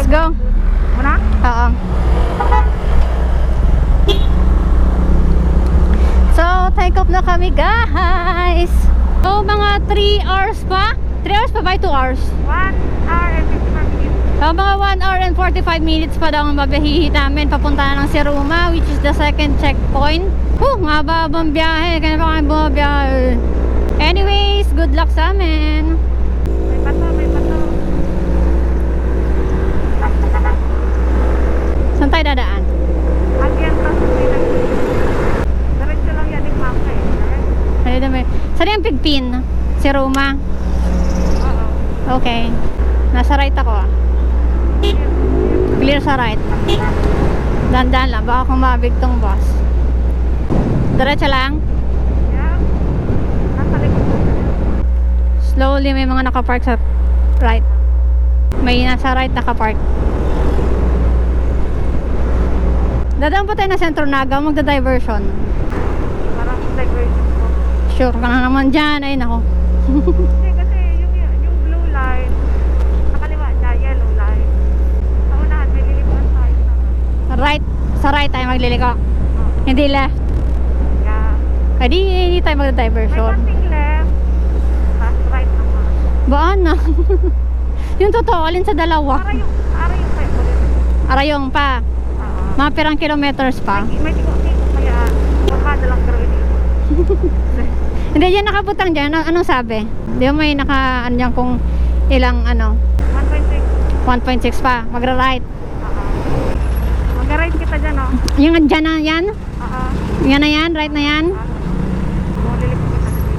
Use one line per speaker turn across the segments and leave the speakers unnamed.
go.
Muna?
Oo. So, take off na kami, guys. So, mga 3 hours pa? 3 hours pa ba? 2 hours?
1 hour and 55 minutes.
So, mga 1 hour and 45 minutes pa daw ang mabihihi namin papunta na ng Siruma, which is the second checkpoint. Mababang biyahe. Kaya pa kami bumabiyahe. Anyways, good luck sa amin.
May bato, may bato.
Saan tayo dadaan?
Agyan pa sa pinag. Diretso lang yan yung mangka eh.
Ay, dami. Saan yung Pigpin? Siruma?
Oo.
Okay. Nasa right ako ah. Clear sa right. Dandan lang. Baka kumabig tong bus. Diretso lang.
Yeah. Nasa likod ko.
Slowly may mga nakapark sa right. May nasa right nakapark. Dadaan po tayo na Sentro Naga. Magda-diversion.
Parang diversion ko.
Sure ka na naman dyan. Ay nako.
Hindi kasi yung blue line, nakaliwa niya, yellow line. Sa unahan, may lilipuan tayo sa
Right. Sa right tayo magliliko. Hindi left.
Yeah.
Ay di tayo
May
magda-diversion.
passing left, pass right naman.
Baan na? Yung totoo, alin sa dalawa?
Para yung favorite.
Arayong pa.
Oo.
Mga pirang kilometers pa.
May tiko-tiko kaya baka lang gawin dito.
Hindi, yan nakabutang dyan. Anong sabi? Di ba may naka, ano yan, kung ilang,
1.6.
1.6 pa. Magra-right.
Mag-ride kita dyan, oh.
Yung dyan na yan?
Oo.
Yan na yan? Right na yan?
Mulilip kita dito.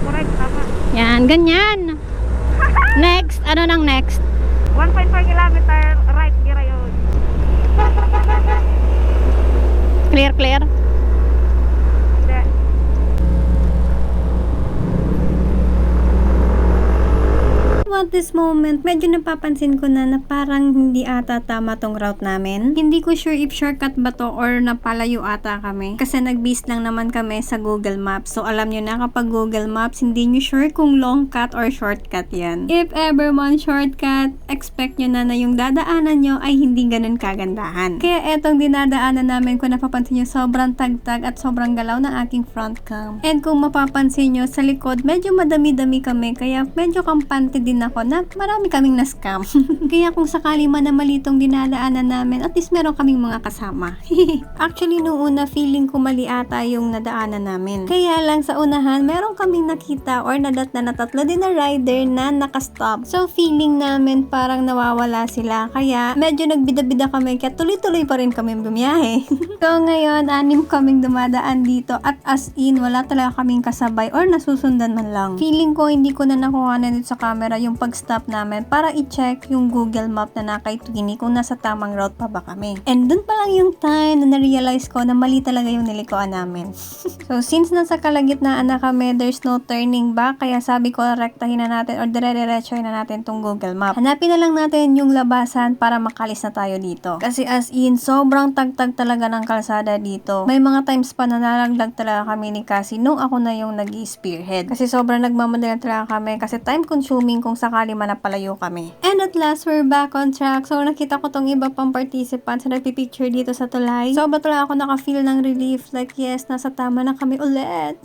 Correct. Tama.
Yan, ganyan. Next, ano nang next?
1.5 kilometer right, gira yun.
Clear?
Hindi.
At this moment, medyo napapansin ko na parang hindi ata tama tong route namin. Hindi ko sure if shortcut ba to or napalayo ata kami. Kasi nag-base lang naman kami sa Google Maps. So alam nyo na kapag Google Maps, hindi nyo sure kung long cut or shortcut yan. If ever man shortcut, expect nyo na yung dadaanan nyo ay hindi ganun kagandahan. Kaya etong dinadaanan namin, kung napapansin nyo, sobrang tagtag at sobrang galaw ng aking front cam. And kung mapapansin nyo, sa likod, medyo madami-dami kami. Kaya medyo kampante din ako na marami kaming na-scam. Kaya kung sakali man na malitong dinadaanan namin, at least meron kaming mga kasama. Actually, nung una, feeling ko mali ata yung nadaanan namin. Kaya lang sa unahan, meron kaming nakita or nadat na natatlo din na rider na nakastop. So, feeling namin parang nawawala sila. Kaya, medyo nagbida-bida kami. Kaya tuloy-tuloy pa rin kami bumiyahe. So, ngayon, 6 kaming dumadaan dito. At as in, wala talaga kaming kasabay or nasusundan man lang. Feeling ko, hindi ko na nakuha na dito sa camera yung pag-stop namin para i-check yung Google Map na nakaitwini kung nasa tamang route pa ba kami. And dun pa lang yung time na na-realize ko na mali talaga yung nilikuan namin. So, since nasa kalagitnaan na kami, there's no turning back. Kaya sabi ko, rektahin na natin or dire-diretsohin na natin tong Google Map. Hanapin na lang natin yung labasan para makalis na tayo dito. Kasi as in, sobrang tagtag talaga ng kalsada dito. May mga times pa na nalaglag talaga kami ni Cassie nung ako na yung nag-spearhead. Kasi sobrang nagmamadali talaga kami kasi time consuming kung sakali man napalayo kami. And at last, we're back on track. So, nakita ko tong iba pang participants na nagpipicture dito sa tulay. So, ba talaga ako naka-feel ng relief. Like, yes, nasa tama na kami ulit.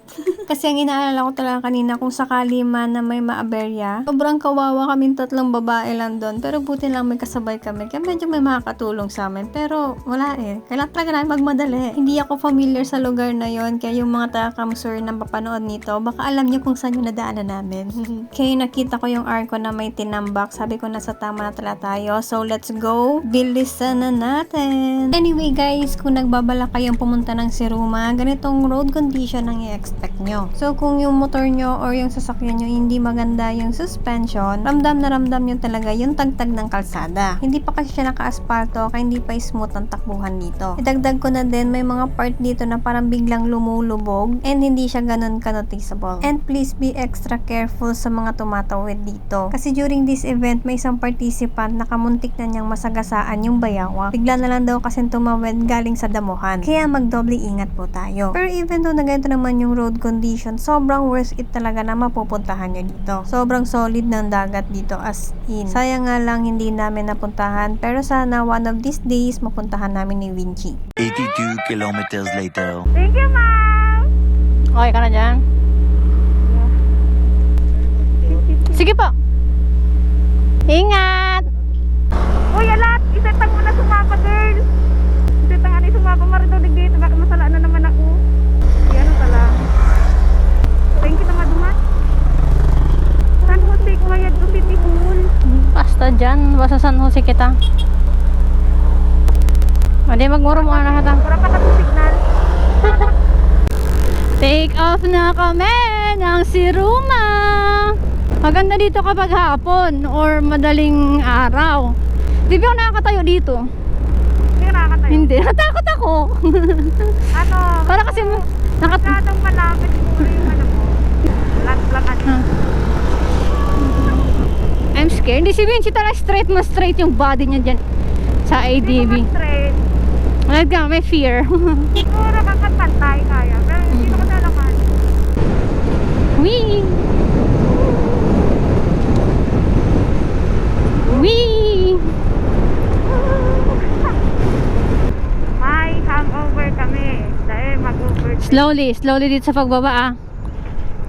Kasi ang inaalala ko talaga kanina kung sakali man na may maaberya. Sobrang kawawa kaming 3 babae lang doon. Pero buti lang may kasabay kami. Kaya medyo may makakatulong sa amin. Pero wala eh. Kailangan talaga namin magmadali. Hindi ako familiar sa lugar na yon. Kaya yung mga taga-Kamsur na papanood nito, baka alam niyo kung saan yung nadaanan namin. Kaya nakita ko yung arko na may tinambak. Sabi ko nasa tama na talaga tayo. So, let's go. Bilisan na natin. Anyway guys, kung nagbabala kayong pumunta ng Siruma, ganitong road condition ang i-expect nyo. So, kung yung motor nyo or yung sasakyan nyo hindi maganda yung suspension, ramdam nyo talaga yung tagtag ng kalsada. Hindi pa kasi siya naka-asfalto, kaya hindi pa smooth ang takbuhan dito. Idagdag ko na din, may mga part dito na parang biglang lumulubog and hindi siya ganun ka-noticeable. And please be extra careful sa mga tumatawid dito. dito. Kasi during this event, may isang participant na kamuntik na niyang masagasaan yung bayawak. Bigla na lang daw kasi tumawid galing sa damuhan. Kaya magdoble ingat po tayo. Pero even though na ganito naman yung road condition, sobrang worth it talaga na mapupuntahan nyo dito. Sobrang solid ng dagat dito as in. Sayang nga lang hindi namin napuntahan, pero sana one of these days mapuntahan namin ni Vinci.
82 kilometers later.
Thank you, ma'am!
Okay ka na dyan? Sige po. Ingat!
Uy, alat! Isetang mo na sumapa, girl! Isetang nga na sumapa, maridonig dito. Baka masala na naman ako. Yan ang tala. Thank you na nga duman. San Jose, kumayad ko City Hall.
Basta dyan. Basta San Jose kita. Hindi, magmuro mo na kita.
Wala pa ka signal.
Take off na kami ng Siruma. Maganda dito kapag hapon or madaling araw. Di ba ako nakakatayo dito?
Hindi ka nakakatayo.
Hindi, natakot ako.
Ano?
Para kasi
Masyadong malapit siguro yung ano mo. Lang ano.
I'm scared. Hindi si Vinci talaga straight na straight yung body niya dyan sa
Hindi
ADB.
ko straight.
Like ka, may fear.
Siguro kakapantay kaya. Pero hindi ko talaman.
Wee! Wee!
May hangover kami. Dahil mag-over.
Slowly dito sa pagbaba ah.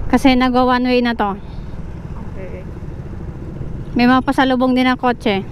Kasi nagwa one way na to.
Okay.
May mga pasalubong din ng kotse.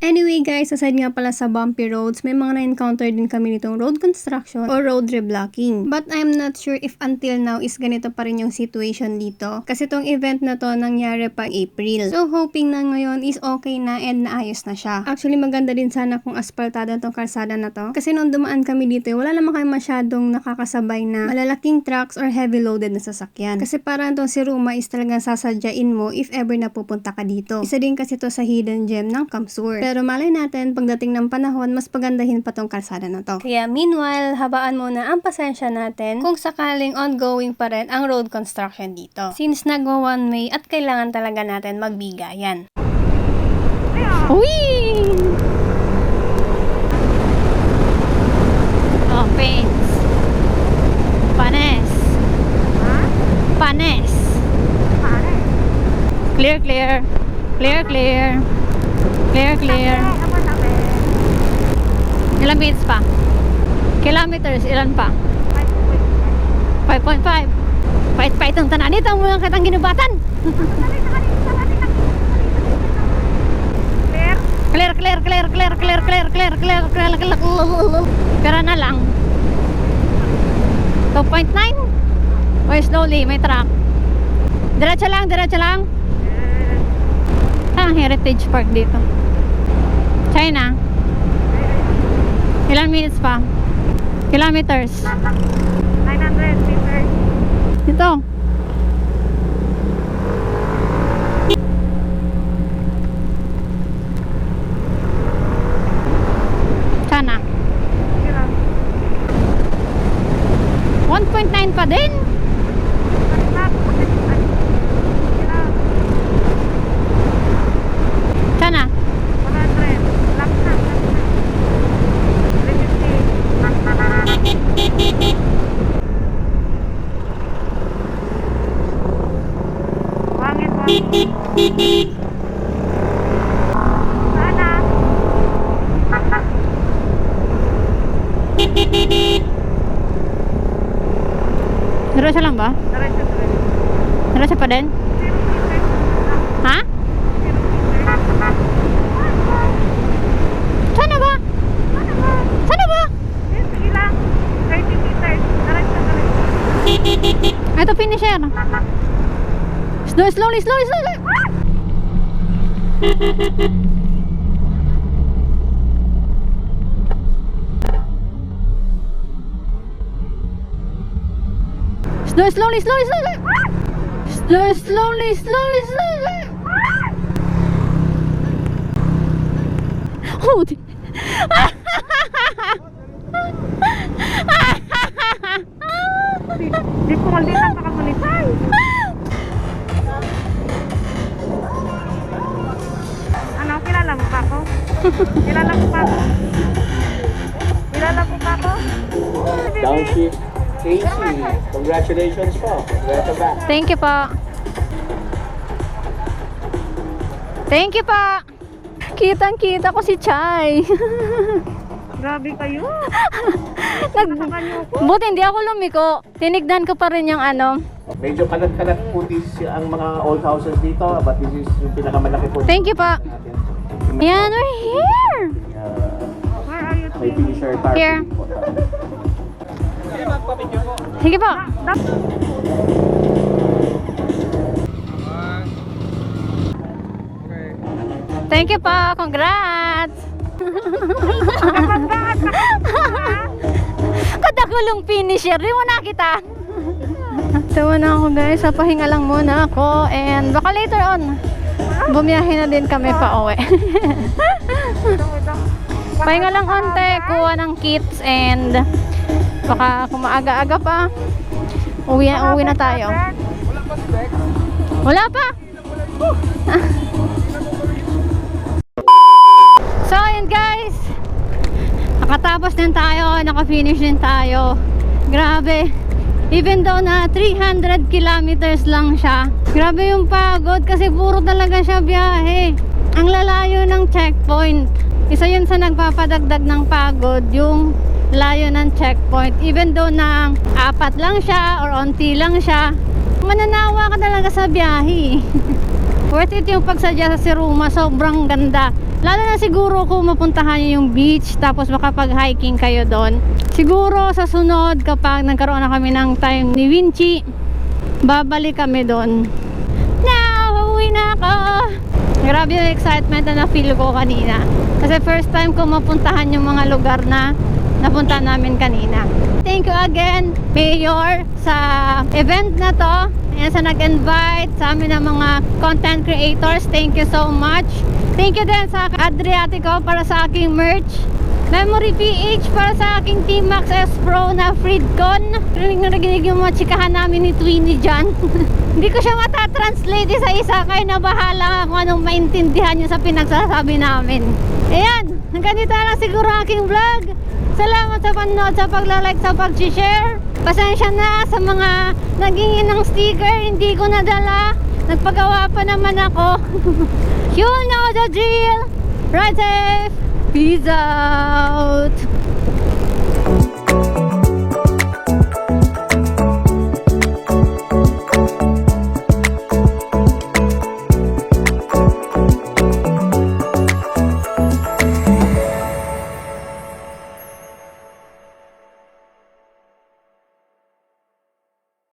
Anyway guys, aside nga pala sa bumpy roads, may mga na-encounter din kami nitong road construction or road reblocking. But I'm not sure if until now is ganito pa rin yung situation dito. Kasi tong event na to nangyari pa April. So hoping na ngayon is okay na and naayos na siya. Actually maganda din sana kung aspaltada tong kalsada na to. Kasi nung dumaan kami dito, wala naman kayo masyadong nakakasabay na malalaking trucks or heavy loaded na sasakyan. Kasi parang tong si Ruma is talagang sasadyain mo if ever napupunta ka dito. Isa din kasi to sa hidden gem ng Kamsur. Pero malay natin, pagdating ng panahon, mas pagandahin pa tong kalsada na to. Kaya meanwhile, habaan muna ang pasensya natin kung sakaling ongoing pa rin ang road construction dito. Since nagwa one way at kailangan talaga natin magbigayan.
Wee! Oh, pains. Panes.
Ha?
Panes.
Pare.
Clear, clear. Clear, clear. Clear, clear.
Ako sabi.
Ilang minutes pa? Kilometers, ilan pa? 5.5. Pait-pait ang tanan dito, mga kitang ginubatan.
Clear?
Clear, clear, clear, clear, clear, clear, clear, clear, clear, clear. Pero na lang. 2.9? Or slowly, may truck. Diretso lang, diretso lang. Ah, Heritage Park dito. China. Ilan minutes pa? Kilometers.
900 meters.
Ito. Sana.
Sige lang.
1.9 pa din. Sana.
100. Lap na. 350. Wangit mo. Sana.
Diretso lang ba?
Diretso.
Diretso pa din?
0 meters.
Ha?
0 meters.
Sana ba? Sana ba?
Sige lang. 30 meters. Diretso.
Ito finisher. Slowly, slowly, slowly. Slowly, slowly, slowly, slowly. Slowly, slowly, slowly, slowly. Oh,
Di ko maldita pa kamunitay. Ano, kilala mo pa ako? Kilala mo pa ako? Kilala mo pa ako?
Downshift Casey, congratulations po. Welcome back.
thank you po. Thank you po. Kitang-kita ko si Chay.
Grabe kayo.
Nag
Kasama niyo ako.
Buti hindi ako lumiko. Tinignan ko pa rin yung ano.
Medyo kalat-kalat po ang mga old houses dito, but this is yung pinakamalaki po.
Thank you po.
natin.
Yan, we're here.
Where are you?
May finisher tarpaulin
Here.
po.
Sige po. Thank you po. Congrats. Kadakulong finisher. Di mo nakita. Tawa na ako guys. Sa pahinga lang muna ako. And baka later on, bumiyahe na din kami pa uwi. Pahinga lang konti. Kuha ng kits and baka kung maaga-aga pa, uwi na tayo. Wala pa. So yun guys, nakatapos din tayo, nakafinish din tayo. Grabe, even though na 300 kilometers lang siya, grabe yung pagod kasi puro talaga siya biyahe. Ang lalayo ng checkpoint, isa yun sa nagpapadagdag ng pagod, yung layo ng checkpoint. Even though na 4 lang siya or onti lang siya, mananawa ka talaga sa biyahe. Worth it yung pagsadya sa Siruma, sobrang ganda. Lalo na siguro kung mapuntahan nyo yung beach, tapos makapag-hiking kayo doon. Siguro sa sunod, kapag nagkaroon na kami ng time ni Vinci, babalik kami doon. Now, uwi na ako! Grabe yung excitement na na-feel ko kanina. Kasi first time ko mapuntahan yung mga lugar na napunta namin kanina. Thank you again, Mayor, sa event na to. Ayan, sa nag-invite sa amin ng mga content creators. Thank you so much. Thank you din sa Adriatico para sa aking merch. Memory PH para sa aking Team Max S Pro na Freedcon. Rinig na naginig yung mga chikahan namin ni Twinnie dyan. Hindi ko siya matatranslate isa-isa, kaya na bahala kung anong maintindihan nyo sa pinagsasabi namin. Ayan, hanggang dito lang siguro aking vlog. Salamat sa panonood, sa paglalike, sa pag-share. Pasensya na sa mga nagingin ng sticker, hindi ko nadala. Nagpagawa pa naman ako. You know the drill. Ride safe. Peace out.